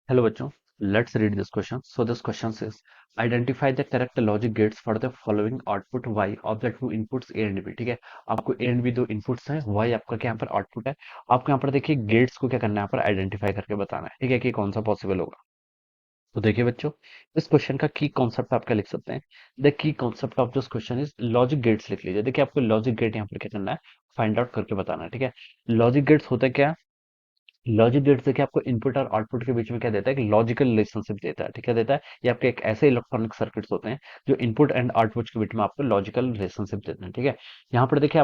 Hello बच्चों, let's read this question. So this question says, identify the correct logic gates for the following output y of the two inputs a and b. ठीक है, आपको a and b दो inputs हैं, y आपका क्या यहाँ पर आउटपुट है। आपको यहाँ पर देखिए गेट्स को क्या करना है, यहाँ पर आइडेंटिफाई करके बताना है, ठीक है, कि कौन सा पॉसिबल होगा। तो देखिए बच्चों, इस क्वेश्चन का की कॉन्सेप्ट आप क्या लिख सकते हैं। The key concept of this question is logic gates लिख लीजिए। देखिए आपको लॉजिक गेट यहाँ पर क्या करना है, फाइंड आउट करके बताना है, ठीक है। लॉजिक गेट्स होता है क्या, लॉजिक गेट्स देखिए आपको इनपुट और आउटपुट के बीच में क्या देता है, एक लॉजिकल रिलेशनशिप देता है, ठीक है, देता है। ये आपके एक ऐसे इलेक्ट्रॉनिक सर्किट्स होते हैं जो इनपुट एंड आउटपुट के बीच में आपको लॉजिकल रिलेशनशिप देते हैं, ठीक है। यहाँ पर देखिए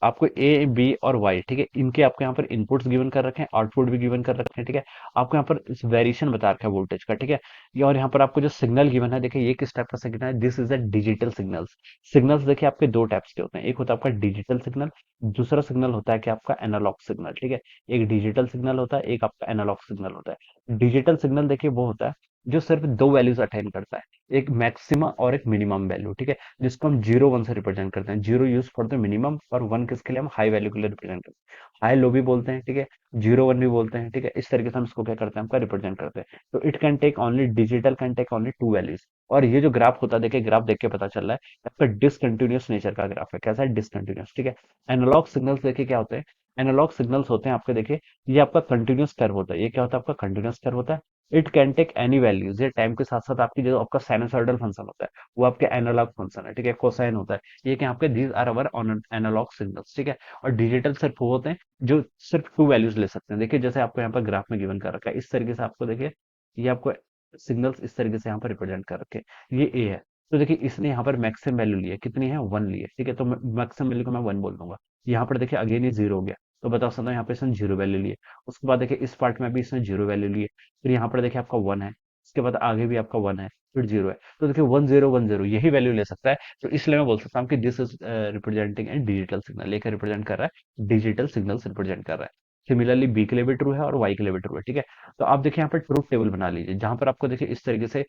आपको ए बी और वाई, ठीक है, इनके आपको यहाँ पर इनपुट्स गिवन कर रखे हैं, आउटपुट भी गिवन कर रखे हैं, ठीक है। आपको यहाँ पर वेरिएशन बता रखा है वोल्टेज का, ठीक है। ये और यहाँ पर आपको जो सिग्नल गिवन है, देखिए ये किस टाइप का सिग्नल है, this is a digital signals. Signals देखिए आपके दो टाइप्स के होते हैं, एक होता है आपका डिजिटल सिग्नल, दूसरा सिग्नल होता है कि आपका एनालॉग सिग्नल, ठीक है। एक डिजिटल सिग्नल होता है, एक आपका एनालॉग सिग्नल होता है। डिजिटल सिग्नल देखिए वो होता है जो सिर्फ दो वैल्यूज अटेन करता है, एक मैक्सिमम और एक मिनिमम वैल्यू, ठीक है, जिसको हम जीरो वन से रिप्रेजेंट करते हैं। Zero use for the minimum और वन किसके लिए, हम हाई वैल्यू के लिए रिप्रेजेंट करते हैं। हाई लो भी बोलते हैं, ठीक है, जीरो वन भी बोलते हैं, ठीक है। इस तरीके से हम इसको क्या करते हैं, हमका रिप्रेजेंट करते हैं। तो it can take only, digital can take only two values. और ये जो ग्राफ होता है, देखिए ग्राफ देख के पता चल रहा है आपका डिसकंटिन्यूअस नेचर का ग्राफ है। कैसा है, डिसकंटिन्यूअस, ठीक है। एनालॉग सिग्नल्स देखिए क्या होते हैं, एनालॉग सिग्नल्स होते हैं आपके, देखिए ये आपका कंटिन्यूअस कर्व होता है। ये क्या होता है, आपका कंटिन्यूअस कर्व होता है। It can take any values, ये टाइम के साथ साथ आपकी जो आपका साइनसॉइडल फंक्शन होता है वो आपके एनालॉग फंक्शन है, ठीक है, कोसाइन होता है। ये क्या आपके, these are our analog signals, ठीक है। और डिजिटल सिर्फ वो होते हैं जो सिर्फ टू वैल्यूज ले सकते हैं। देखिए जैसे आपको यहाँ पर ग्राफ में गिवन कर रखा है, इस तरीके से आपको देखिए ये आपको सिग्नल्स इस तरीके से यहाँ पर रिप्रेजेंट कर रखे हैं। ये ए है, तो देखिए इसने यहाँ पर मैक्सिमम वैल्यू ली है, कितनी है, वन ली है, ठीक है। तो मैक्सिमम वैल्यू को मैं वन बोल दूंगा। यहाँ पर देखिए अगेन ये जीरो हो गया, तो बता सकता हूँ यहाँ पे इसने जीरो वैल्यू ली है। उसके बाद देखिए इस पार्ट में भी इसने जीरो वैल्यू ली है। फिर यहाँ पर देखिए आपका वन है, इसके बाद आगे भी आपका वन है, फिर जीरो है। तो देखिए वन जीरो यही वैल्यू ले सकता है। तो इसलिए मैं बोल सकता हूँ कि this is representing A digital signal, लेकर रिप्रेजेंट कर रहा है, डिजिटल सिग्नल्स रिप्रेजेंट कर रहा है। सिमिलरली बी के लिए भी ट्रू है और वाई के लिए भी ट्रू है, ठीक है। तो आप देखिए यहाँ पर ट्रूथ टेबल बना लीजिए, जहां पर आपको देखिए इस तरीके से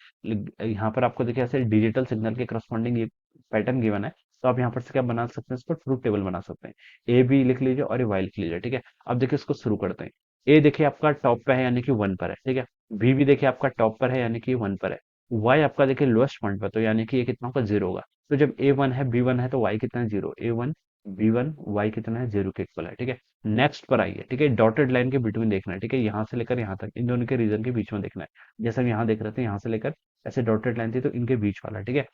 यहाँ पर आपको देखिए ऐसे डिजिटल सिग्नल के करस्पॉन्डिंग ये पैटर्न गिवन है। तो आप यहाँ पर से क्या बना सकते हैं, इसको ट्रूथ टेबल बना सकते हैं। ए बी लिख लीजिए और ये वाई लिख लीजिए, ठीक है। अब देखिए इसको शुरू करते हैं। ए देखिए आपका टॉप पे है यानी कि वन पर है, ठीक है। बी भी देखिए आपका टॉप पर है यानी कि वन पर है। वाई आपका देखिए लोएस्ट पॉइंट पर, तो यानी कि ये कितना होगा, जीरो होगा। तो जब ए वन है बी वन है तो वाई कितना है, जीरो। ए वन बी वन वाई कितना है, जीरो के इक्वल है, ठीक है। नेक्स्ट पर आइए, ठीक है, डॉटेड लाइन के बिटवीन देखना है, ठीक है, यहाँ से लेकर यहाँ तक इन दोनों के रीजन के बीच में देखना है। जैसे हम यहाँ देख रहे थे, यहाँ से लेकर ऐसे डॉटेड लाइन थी तो इनके बीच वाला, ठीक है।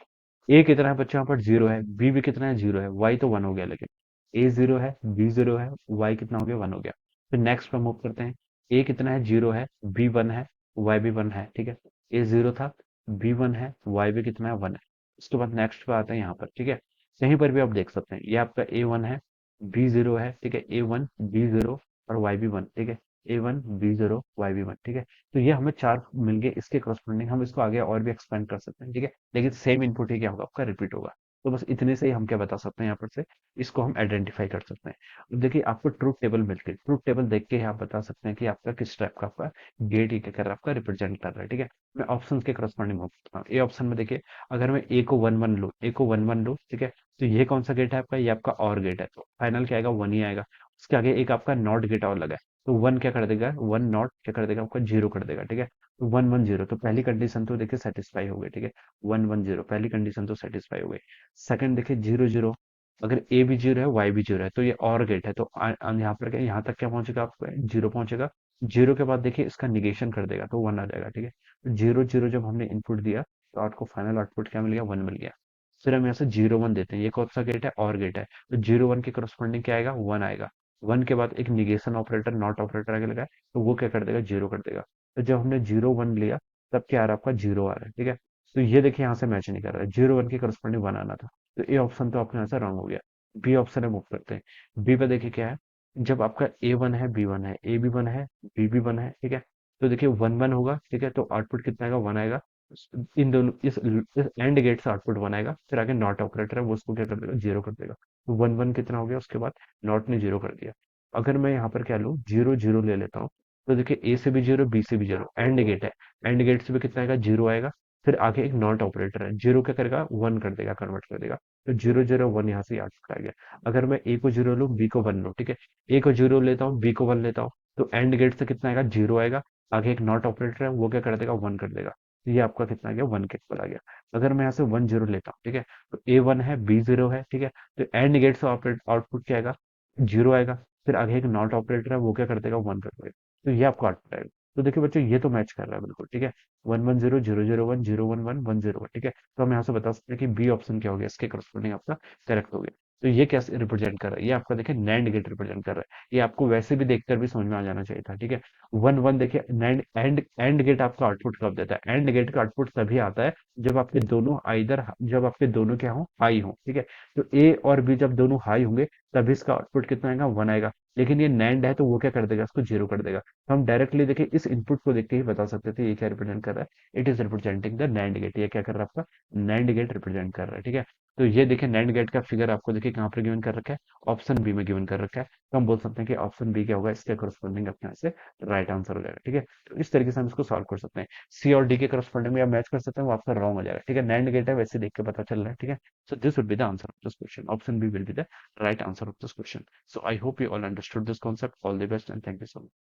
ए कितना है बच्चों, यहाँ पर जीरो है, बी भी कितना है, जीरो है, वाई तो वन हो गया, लेकिन ए जीरो है, बी जीरो है, वाई कितना हो गया, वन हो गया। फिर नेक्स्ट पर मूव करते हैं। ए कितना है, जीरो है, बी वन है, वाई भी वन है, ठीक है। ए जीरो था, बी वन है, वाई भी कितना है, वन है। उसके बाद नेक्स्ट पे आते हैं यहाँ पर, ठीक है। कहीं पर भी आप देख सकते हैं, ये आपका ए वन है, बी जीरो है, ठीक है, ए वन बी जीरो और वाई भी वन, ठीक है। ए वन बी जीरो वाई भी वन, ठीक है। तो ये हमें चार मिल गए, इसके करस्पॉन्डिंग हम इसको आगे और भी एक्सपेंड कर सकते हैं, ठीक है। लेकिन सेम इनपुट ही क्या होगा, आपका रिपीट होगा। तो बस इतने से ही हम क्या बता सकते हैं, यहाँ पर से इसको हम आइडेंटिफाई कर सकते हैं। अब देखिए आपको ट्रूथ टेबल मिल गई, ट्रूथ टेबल देख के ही आप बता सकते हैं कि आपका किस टाइप का आपका गेट ये क्या कर रहा है, आपका रिप्रेजेंट कर रहा है, ठीक है। मैं ऑप्शन के करस्पॉन्डिंग करता हूँ। ए ऑप्शन में देखिए, अगर मैं ए को वन वन लूँ, ए को वन वन लूँ, ठीक है, तो ये कौन सा गेट है आपका, ये आपका और गेट है, तो फाइनल क्या आएगा, वन ही आएगा। उसके आगे एक आपका नॉट गेट और लगा है, तो वन क्या कर देगा, वन नॉट क्या कर देगा, आपका जीरो कर देगा, ठीक है। तो वन वन जीरो, तो पहली कंडीशन तो देखिए सेटिस्फाई हो गई, ठीक है। वन वन जीरो पहली कंडीशन तो सेटिस्फाई हो गई। सेकंड देखिए जीरो जीरो, अगर ए भी जीरो है वाई भी जीरो है तो ये और गेट है, तो यहाँ पर क्या, यहाँ तक क्या पहुंचेगा, आपको जीरो पहुंचेगा। जीरो के बाद देखिए इसका निगेशन कर देगा तो वन आ जाएगा, ठीक है। तो जीरो जीरो जब हमने इनपुट दिया तो आपको फाइनल आउटपुट क्या मिल गया, वन मिल गया। फिर हम यहाँ से जीरो वन देते हैं, ये कौन सा गेट है, और गेट है, तो जीरो वन के करस्पॉन्डिंग क्या आएगा, वन आएगा। वन के बाद एक निगेशन ऑपरेटर नॉट ऑपरेटर आगे लगा है, तो वो क्या कर देगा, जीरो कर देगा। तो जब हमने जीरो वन लिया तब क्या आ रहा है, आपका जीरो आ रहा है, ठीक है। तो ये देखिए यहाँ से मैच नहीं कर रहा है, जीरो वन के करस्पॉन्डिंग वन आना था। तो ए ऑप्शन तो आपके यहाँ से रॉन्ग हो गया। बी ऑप्शन है, मूव करते हैं। बी पे देखिए क्या है, जब आपका ए वन है बी वन है ए भी वन है बी भी वन है, ठीक है। तो देखिए वन वन होगा, ठीक है, तो आउटपुट कितना आएगा, वन आएगा। इन दोनों इस एंड गेट से आउटपुट वन आएगा, फिर आगे नॉट ऑपरेटर है वो उसको क्या कर देगा, जीरो कर देगा। तो वन वन कितना हो गया, उसके बाद नॉट ने जीरो कर दिया। अगर मैं यहाँ पर क्या लूँ, जीरो जीरो ले लेता हूँ, तो देखिए ए से भी जीरो बी से भी जीरो, एंड गेट है, एंड गेट से भी कितना आएगा, जीरो आएगा। फिर आगे एक नॉट ऑपरेटर है, जीरो क्या करेगा, वन कर देगा, कन्वर्ट कर देगा। तो जीरो जीरो वन यहाँ से आउटपुट आ गया। अगर मैं ए को जीरो लूँ बी को वन लूँ, ठीक है, ए को जीरो लेता हूँ बी को वन लेता हूँ, तो एंड गेट से कितना आएगा, जीरो आएगा। आगे एक नॉट ऑपरेटर है, वो क्या कर देगा, वन कर देगा। तो ये आपका कितना आ गया, वन के इक्वल आ गया। अगर मैं यहाँ से वन जीरो लेता हूँ, ठीक है, तो ए वन है, बी जीरो है, ठीक है, तो एंड गेट से आउटपुट क्या आएगा, जीरो आएगा। फिर आगे एक नॉट ऑपरेटर है, वो क्या कर देगा, वन कर देगा। तो ये आपका आउटपुट आएगा। तो देखिए बच्चों, ये तो मैच कर रहा है बिल्कुल, ठीक है। One one zero, zero zero one, zero one one, one zero one, ठीक है। तो हम यहाँ से बता सकते हैं कि बी ऑप्शन क्या हो गया, इसके करस्पॉन्डिंग आपका करेक्ट हो गया। तो ये क्या रिप्रेजेंट कर रहा है, ये आपका देखिए नैंड गेट रिप्रेजेंट कर रहा है। ये आपको वैसे भी देखकर भी समझ में आ जाना चाहिए था, ठीक है। वन वन देखिए, नैंड एंड एंड गेट आपका आउटपुट कब देता है, एंड गेट का आउटपुट तभी आता है जब आपके दोनों आइदर जब आपके दोनों क्या हो, हाई हो, ठीक है। तो ए और बी जब दोनों हाई होंगे, तभी इसका आउटपुट कितना आएगा, वन आएगा। लेकिन ये नैंड है, तो वो क्या कर देगा, इसको जीरो कर देगा। तो हम डायरेक्टली देखिए इस इनपुट को देख के ही बता सकते थे ये क्या रिप्रेजेंट कर रहा है। It is representing the NAND gate. ये क्या कर रहा है, आपका नैंड गेट रिप्रेजेंट कर रहा है, ठीक है। तो ये देखिए नैंड गेट का फिगर आपको देखिए कहाँ पर गिवन कर रखा है, ऑप्शन बी में गिवन कर रखा है। तो हम बोल सकते हैं कि ऑप्शन बी क्या होगा, इसके करस्पॉन्डिंग अपने यहाँ से राइट आंसर हो जाएगा, ठीक है। तो इस तरीके से हम इसको सॉल्व कर सकते हैं। सी और डी के करस्पॉन्डिंग में आप मैच कर सकते हैं, वो आपका रॉन्ग हो जाएगा, ठीक है। नैंड गेट है, वैसे देख के पता चल रहा है, ठीक है। So this would be the answer of this question, option B will be the right answer of this question. So I hope you all understood this concept. All the best and thank you so much.